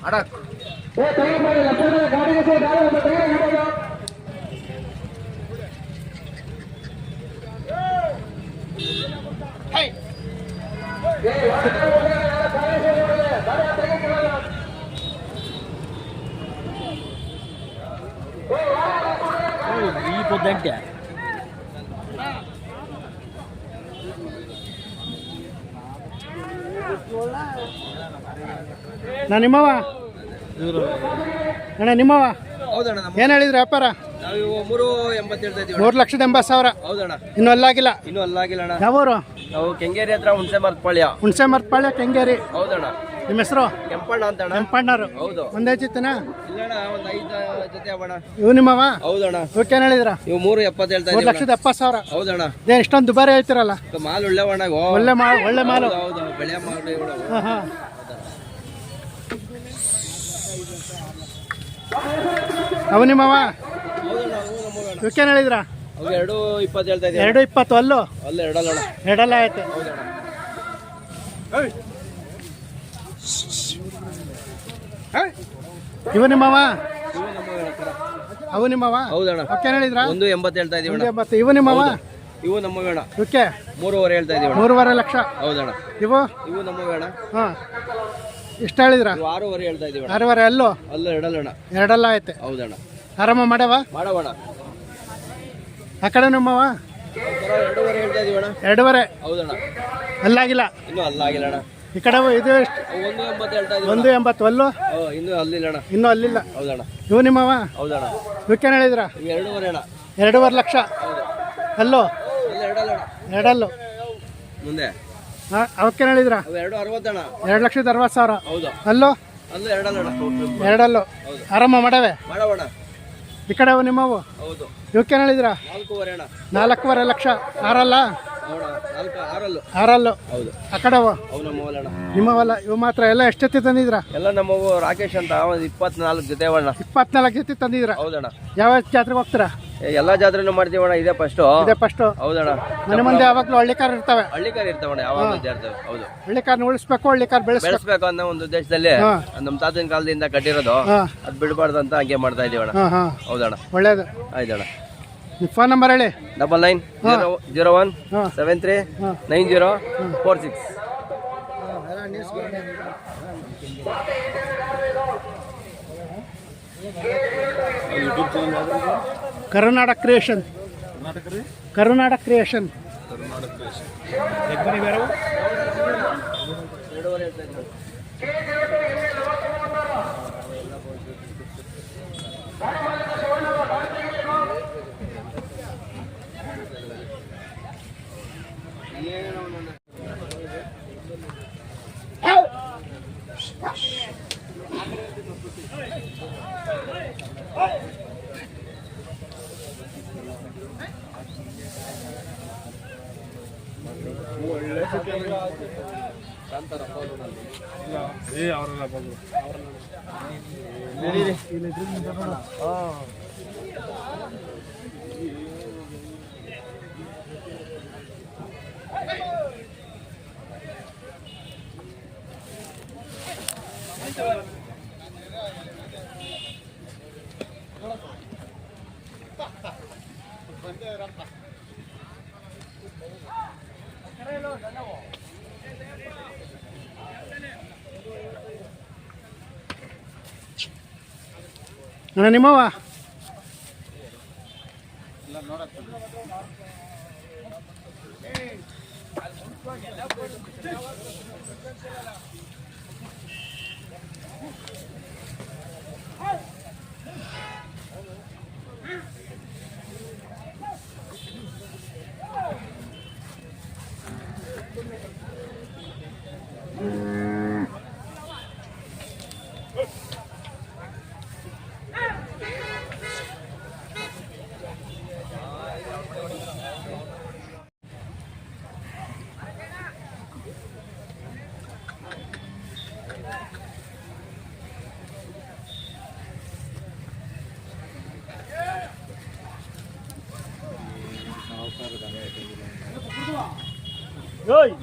ಅಡಕ್ ಈ ಪೊದ್ದಂಟೆ ನಾ ನಿಮ್ಮವ ಅಣ್ಣ ನಿಮ್ಮವ ಹೌದಣ್ಣ. ಏನು ಹೇಳಿದ್ರಿ ವ್ಯಾಪಾರ? ನಾವು 380 ಹೇಳ್ತಾ ಇದೀವಿ. 3,80,000. ಹೌದಣ್ಣ. ಇನ್ನೂ ಅಲ್ಲಾಗಿಲ್ಲ. ಇನ್ನೂ ಅಲ್ಲಾಗಿಲ್ಲ ಅಣ್ಣ. ಯಾವೂರು? ನಾವು ಕೆಂಗೇರಿ ಹತ್ರ ಹುಣಸೆ ಮರಪಾಳ್ಯ. ಹುಣಸೆ ಮರಪಾಳ್ಯ ಕೆಂಗೇರಿ. ಹೌದಣ್ಣ. ನಿಮ್ಮ ಹೆಸರು? ಕೆಂಪಣ್ಣ ಅಂತ ಅಣ್ಣ. ಕೆಂಪಣ್ಣರು. ಹೌದು. ಒಂದೇ ಚಿತ್ತನ? ಇಲ್ಲಣ್ಣ, ಒಂದು 5 ಜೊತೆ ಅವಣ್ಣ. ಇವು ನಿಮ್ಮವ? ಹೌದಣ್ಣ. ಇವಕ್ಕೆ ಏನು ಹೇಳಿದ್ರ? ಇವು 370 ಹೇಳ್ತಾ ಇದೀವಿ. 3,70,000. ಹೌದಣ್ಣ. ಇದೇನು ಇಷ್ಟೊಂದು ದುಬಾರಿ ಹೇಳ್ತಿರಲ್ಲ? ಮಾಲ್ ಒಳ್ಳೆ ಅಣ್ಣ. ಒಳ್ಳೆ ಮಾಲು. ಹೌದು, ಬೆಳೆ ಮಾಲು. ಹಾಂ ಹಾಂ. ಅವು ನಿಮ್ಮವ? ಇವಕ್ಕೇನು ಹೇಳಿದ್ರ? ಅವು 220 ಹೇಳ್ತಾ ಇದೀವಿ. 2,20. ಅಲ್ಲೂ? ಅಲ್ಲ ಎರಡಲ್ಲ. ಎರಡಲ್ಲ ಐತೆ. ಇವು ನಿಮ್ಮವ? ಅವು ನಿಮ್ಮವ? ಹೌದಣ್ಣ. ಇವಕ್ಕೇನು ಹೇಳಿದ್ರ? 180 ಹೇಳ್ತಾ ಇದೀವಿ. 180. ಇವು ನಿಮ್ಮವ? ಇವು ನಮ್ಮವೇಣ. ಇವಕ್ಕೆ 3.5 ಹೇಳ್ತಾ ಇದೀವಿ. 3.5 ಲಕ್ಷ. ಹೌದಣ್ಣ. ಇವು? ಇವು ನಮ್ಮವೇಣ. ಹಾಂ. ಎಷ್ಟು ಹೇಳಿದ್ರ? 6.5 ಹೇಳ್ತಾ ಇದೀವಿ. 6.5. ಅಲ್ಲೂ? ಅಲ್ಲ ಎರಡಲ್ಲಣ್ಣ. ಎರಡಲ್ಲ ಐತೆ. ಹೌದಣ್ಣ. ಆರಾಮ ಮಾಡವ? ಮಾಡವಣ. ಆ ಕಡೆ ನಿಮ್ಮವ? 2.5 ಹೇಳ್ತಾ ಇದೀವಣ್ಣ. 2.5. ಹೌದಣ್ಣ. ಅಲ್ಲಾಗಿಲ್ಲ. ಇನ್ನೂ ಅಲ್ಲಾಗಿಲ್ಲ ಅಣ್ಣ. ಈ ಕಡೆ ಇದು ಎಷ್ಟು? 180 ಹೇಳ್ತಾ ಇದೀವಿ. 180. ಅಲ್ಲೂ? ಇನ್ನೂ ಅಲ್ಲಿಲ್ಲ ಅಣ್ಣ. ಇನ್ನೂ ಅಲ್ಲಿಲ್ಲ. ಹೌದಣ್ಣ. ಇವು ನಿಮ್ಮವ? ಹೌದಣ್ಣ. ಇವಕ್ಕೇನು ಹೇಳಿದ್ರ? 2.5 ಅಣ್ಣ. 2.5 ಲಕ್ಷ. ಅಲ್ಲೂ? ಅಲ್ಲ ಎರಡಲ್ಲ ಅಣ್ಣ. ಎರಡಲ್ಲು. ಮುಂದೆ ಅವಕ್ಕೇನು ಹೇಳಿದ್ರ? 2.60 ಅಣ್ಣ. 2,60,000. ಹೌದು. ಅಲ್ಲೂ? ಅಲ್ಲ ಎರಡಲ್ಲ ಅಣ್ಣ. ಎರಡಲ್ಲು. ಆರಾಮ ಮಾಡವೆ? ಮಾಡವಣ. ಈ ಕಡೆ ನಿಮ್ಮವು? ಹೌದು. ಇವಕ್ಕೇನು ಹೇಳಿದ್ರ? 4.5 ಅಣ್ಣ. 4.5 ಲಕ್ಷ. ಆರಲ್ಲ? ಹೌದಾ. 6 ಆರಲ್ಲು. ಹೌದು. ಆ ಕಡೆವು? ಅವು ನಮ್ಮವಲ್ಲ ಅಣ್ಣ. ನಿಮ್ಮವಲ್ಲ. ಇವು ಮಾತ್ರ ಎಲ್ಲ ಎಷ್ಟೊತ್ತಿ ತಂದಿದ್ರ? ಎಲ್ಲ ನಮ್ಮವು ರಾಕೇಶ್ ಅಂತ ಒಂದು 24 ಜೊತೆ ಅವಣ್ಣ. 24 ಜೊತೆ ತಂದಿದ್ರ? ಹೌದಣ್ಣ. ಯಾವ ಜಾತ್ರೆಗೆ ಹೋಗ್ತೀರಾ? ಎಲ್ಲಾ ಜಾತ್ರೆನೂ ಮಾಡ್ತೀವಣ್ಣ. ಇದೇ ಫಸ್ಟು. ಹೌದಣ್ಣ. ಮನೆ ಮುಂದೆ ಯಾವಾಗಲೂ ಹಳ್ಳಿಕಾರ್ ಇರ್ತವೆ. ಹಳ್ಳಿಕಾರ್ ಇರ್ತಾವಣ್ಣ. ಯಾವಾಗ ಜಾತ್ರೆ. ಹೌದು. ಹಳ್ಳಿಕಾರ್ ಉಳಿಸ್ಬೇಕು, ಹಳ್ಳಿಕಾರ್ ಬೆಳೆಸ್ಬೇಕು ಅನ್ನೋ ಒಂದು ಉದ್ದೇಶದಲ್ಲಿ ನಮ್ಮ ತಾತನ ಕಾಲದಿಂದ ಕಟ್ಟಿರೋದು. ಅದ್ ಬಿಡಬಾರ್ದು ಅಂತ ಹಂಗೆ ಮಾಡ್ತಾ ಇದೀವಣ್ಣ. ಹೌದಣ್ಣ. ಒಳ್ಳೇದು. ಆಯ್ತಣ್ಣ. ಫೋನ್ ನಂಬರ್ ಹೇಳಿ. 9901739046. ಕರ್ನಾಟಕ ಕ್ರಿಯೇಷನ್. ಕರ್ನಾಟಕ ಕ್ರಿಯೇಷನ್. ಅಣ್ಣ ನಿಮ್ಮವ?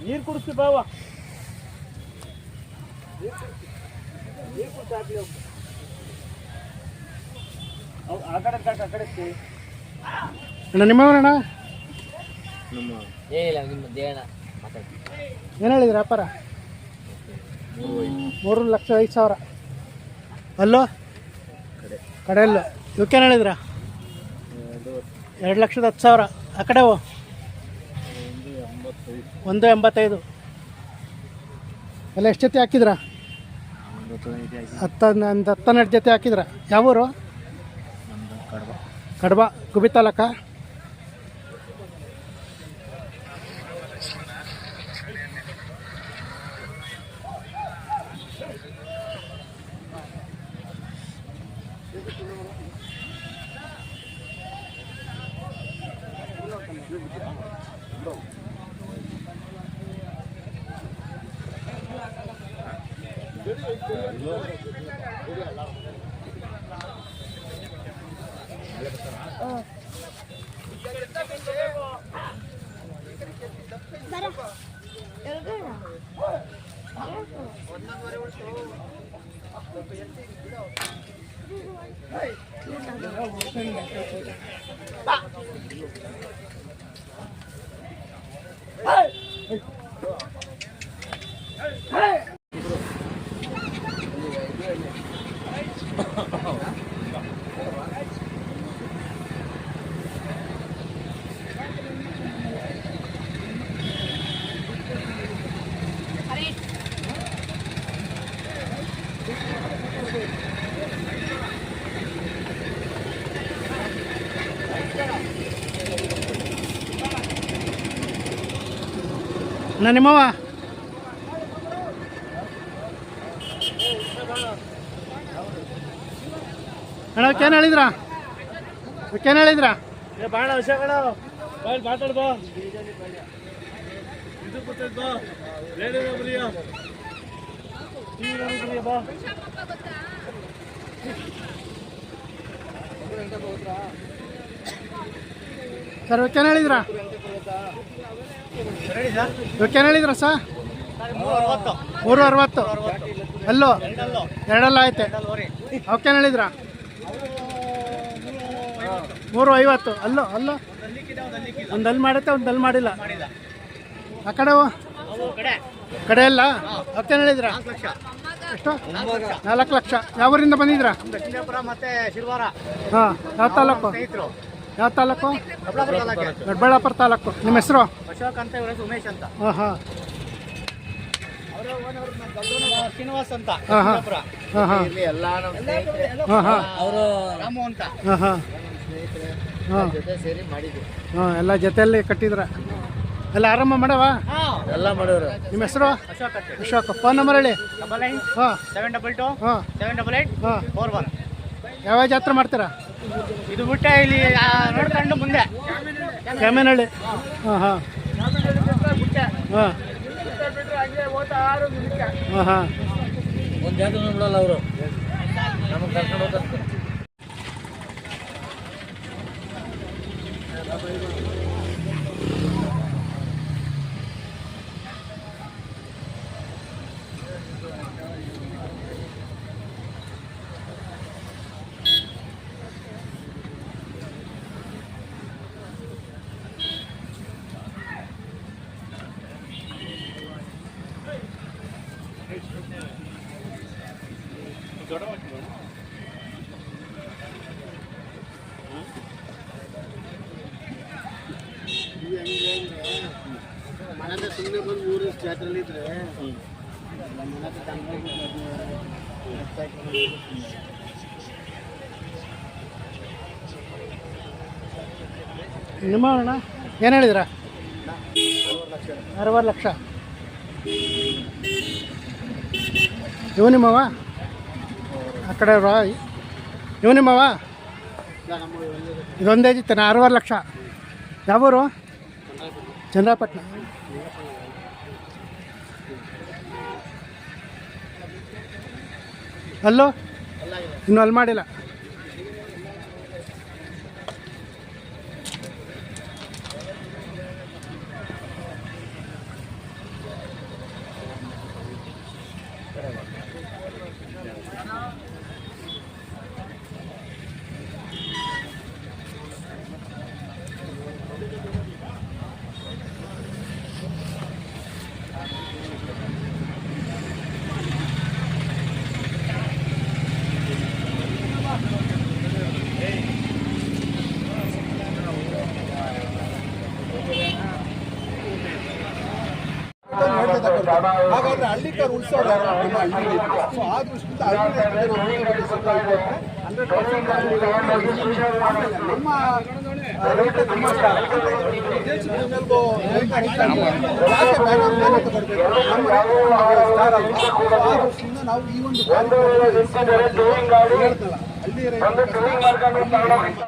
ನೀರು ಕುಡಿಸ್ತಿ ಬಾವ. ಅಣ್ಣ ನಿಮ್ಮವರಣ್ಣ ಏನಿಲ್ಲ ನಿಮ್ಮ ದೇಹನ ಮಾತಾಡಿ. ಏನು ಹೇಳಿದ್ರಿ ವ್ಯಾಪಾರ? 3,05,000. ಅಲ್ಲೋ ಕಡೆಯಲ್ಲೋ ಇವಕ್ಕೇನು ಹೇಳಿದ್ರ? 2,10,000. ಆ ಕಡೆವು 1,85,000. ಎಲ್ಲ ಎಷ್ಟು ಜೊತೆ ಹಾಕಿದ್ರ? 12 ಜೊತೆ ಹಾಕಿದ್ರ. ಯಾವೂರು? ಕಡಬ ಗುಬಿ ತಾಲೂಕ. ಅಣ್ಣ ನಿಮ್ಮವ ಅಣ್ಣ ಏನು ಹೇಳಿದ್ರ? ಏನು ಹೇಳಿದ್ರ? ಭಾಳ ವಿಷಯಗಳು ಮಾತಾಡ್ಬೋ ಇದು ಗೊತ್ತಿದ್ದು ಬಾ. ಸರ್ ಇವಕ್ಕೇನು ಹೇಳಿದ್ರ? ಇವಕ್ಕೇನು ಹೇಳಿದ್ರ ಸರ್? 360. ಅಲ್ಲೋ 2 ಐತೆ. ಅವಕ್ಕೇನು ಹೇಳಿದ್ರ? 350. ಅಲ್ಲೋ ಅಲ್ಲೋ ಒಂದು ಅಲ್ಲಿ ಮಾಡೈತೆ, ಒಂದು ಅಲ್ಲಿ ಮಾಡಿಲ್ಲ. ಆ ಕಡೆವು ಕಡೆ ಎಲ್ಲ ಅವಕ್ಕೇನು ಹೇಳಿದ್ರ? ಎಷ್ಟು? 4 ಲಕ್ಷ. ಯಾವ ಊರಿಂದ ಬಂದಿದ್ರ? ಮತ್ತೆ ಶಿಲ್ವಾರ. ಹಾಂ ಯಾವ ತಾಲೂಕು? ಯಾವ ತಾಲೂಕು? ದೊಡ್ಡಬಳ್ಳಾಪುರ ತಾಲೂಕು. ನಿಮ್ಮ ಹೆಸರು? ಅಶೋಕ್ ಅಂತ, ಇವ್ರ ಹೆಸರು ಉಮೇಶ್ ಅಂತ. ಹಾಂ ಹಾಂ ಶ್ರೀನಿವಾಸ್ ಅಂತ. ಹಾಂ ಹಾಂ ಹಾಂ ಹಾಂ ಎಲ್ಲ ಹಾಂ ಹಾಂ ಅವರು ರಾಮು ಅಂತ ಹಾಂ ಹಾಂ ಹಾಂ ಜೊತೆ ಸೇರಿ ಮಾಡಿದ್ವಿ. ಹಾಂ ಎಲ್ಲ ಜೊತೆಯಲ್ಲಿ ಕಟ್ಟಿದ್ರ? ಎಲ್ಲ ಆರಾಮ ಮಾಡವ? ಎಲ್ಲ ಮಾಡೋರು. ನಿಮ್ಮ ಹೆಸರು? ಅಶೋಕ್ ಅಂತ. ಅಶೋಕ್. ಫೋನ್ ನಂಬರ್ ಹೇಳಿ. 99 ಹಾಂ 722 ಹಾಂ 788 ಹಾಂ 41. ಯಾವ ಜಾತ್ರೆ ಮಾಡ್ತೀರಾ? ಇದು ಬಿಟ್ಟೆ ಇಲ್ಲಿ ನೋಡ್ಕೊಂಡು ಮುಂದೆ ಕ್ಯಾಮೇನಹಳ್ಳಿ. ಹಾಂ ಹಾಂ ಹಾಂ ಹಾಂ ಹಾಂ ಒಂದು ಜಾತ್ರೆ ನೋಡಲ್ಲ ಅವರು ನಮಗೆ ಕರ್ಕೊಂಡು ಹೋಗ್ತಾರೆ. ಮನೆ ಸುಮ್ಮನೆ ಬಂದು ಊರು ಜಾತ್ರೆಯಲ್ಲಿ ಇದ್ರೆ ನಿಮ್ಮ ಅಣ್ಣ ಏನು ಹೇಳಿದ್ರ? 60 ಲಕ್ಷ. ಇವು ನಿಮ್ಮವ? ಆ ಕಡೆ ಇವು ನಿಮ್ಮವ? ಇದೊಂದೇ ಜಿತ್ತನ 60 ಲಕ್ಷ. ಯಾವೂರು? ಚಂದ್ರಪಟ್ಟಣ. ಅಲ್ಲೋ ಇನ್ನೂ ಅಲ್ಲಿ ಮಾಡಿಲ್ಲ. ಹಾಗಾದ್ರೆ ಹಳ್ಳಿಕಾರ ಉಳಿಸೋರು ಯಾರು? ನಮ್ಮ ಹಳ್ಳಿ ರೈತರು. ಸೊ ಆ ದೃಷ್ಟಿಯಿಂದ ಹಳ್ಳಿ ರೈತರಿಗೆ ನಾವು 100% ಆಮೇಲೆ ನಮ್ಮ ರೈತ ನಮ್ಮ ಸ್ಟಾರ್. ದೇಶದ ಮೇಲ್ಗೂ ರೈತ ಹಿಡಿತಾನೆ. ಯಾಕೆ ಬೇರೆಯವ್ರ ಮೇಲೆ ತಗೊಳ್ಬೇಕು? ನಮ್ಮ ರೈತ ಸ್ಟಾರ್ ಅಲ್ವಾ? ಆ ದೃಷ್ಟಿಯಿಂದ ನಾವು ಈ ಒಂದು ಕಾರ್ಯಕ್ರಮ ಹೇಳ್ತಲ್ಲ ಹಳ್ಳಿ ರೈತ